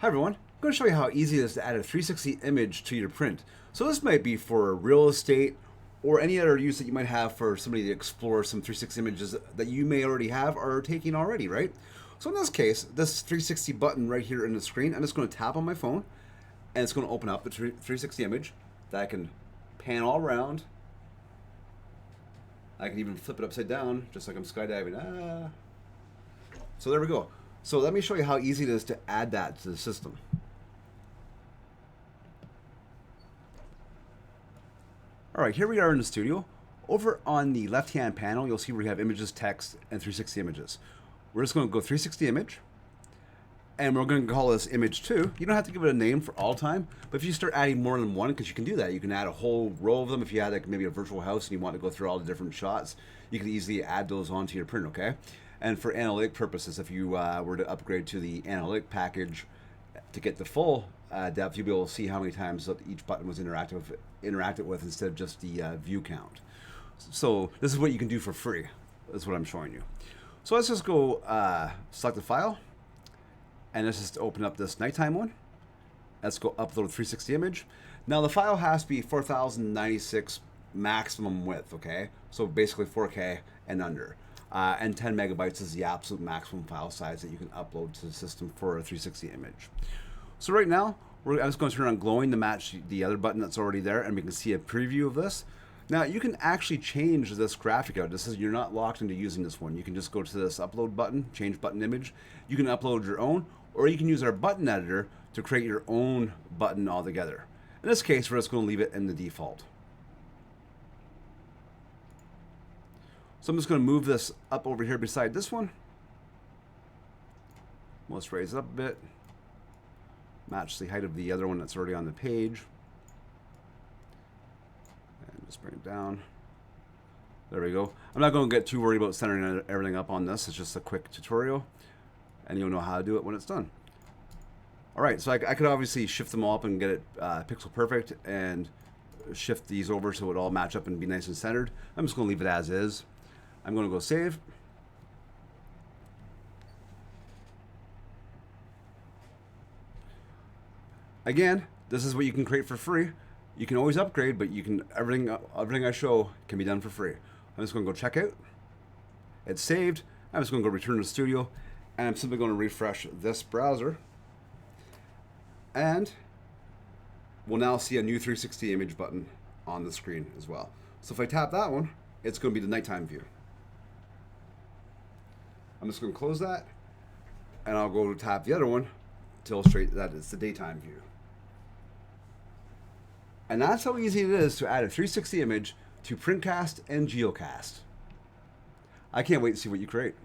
Hi everyone, I'm going to show you how easy it is to add a 360 image to your print. So this might be for real estate or any other use that you might have for somebody to explore some 360 images that you may already have or are taking already, right? So in this case, this 360 button right here in the screen, I'm just going to tap on my phone and it's going to open up the 360 image that I can pan all around. I can even flip it upside down just like I'm skydiving. So there we go. So let me show you how easy it is to add that to the system. All right, here we are in the studio. Over on the left-hand panel, you'll see we have images, text, and 360 images. We're just going to go 360 image, and we're going to call this image 2. You don't have to give it a name for all time, but if you start adding more than one, because you can do that, you can add a whole row of them. If you had like maybe a virtual house and you want to go through all the different shots, you can easily add those onto your print, okay? And for analytic purposes, if you were to upgrade to the analytic package to get the full depth, you'll be able to see how many times each button was interacted with instead of just the view count. So this is what you can do for free. That's what I'm showing you. So let's just go select the file, and let's just open up this nighttime one. Let's go upload 360 image. Now the file has to be 4096 maximum width, okay? So basically 4K and under. And 10 megabytes is the absolute maximum file size that you can upload to the system for a 360 image. So right now, I'm just going to turn on glowing to match the other button that's already there, and we can see a preview of this. Now you can actually change this graphic out. You're not locked into using this one. You can just go to this upload button, change button image. You can upload your own, or you can use our button editor to create your own button altogether. In this case, we're just going to leave it in the default. So I'm just going to move this up over here beside this one. Let's raise it up a bit. Match the height of the other one that's already on the page. And just bring it down. There we go. I'm not going to get too worried about centering everything up on this. It's just a quick tutorial. And you'll know how to do it when it's done. Alright, so I could obviously shift them all up and get it pixel perfect and shift these over so it all match up and be nice and centered. I'm just going to leave it as is. I'm going to go save. Again, this is what you can create for free. You can always upgrade, but you can everything I show can be done for free. I'm just going to go check out. It's saved. I'm just going to go return to studio, and I'm simply going to refresh this browser, and we'll now see a new 360 image button on the screen as well. So if I tap that one, it's going to be the nighttime view. I'm just going to close that, and I'll go to tap the other one to illustrate that it's the daytime view. And that's how easy it is to add a 360 image to PrintCAST and GeoCAST. I can't wait to see what you create.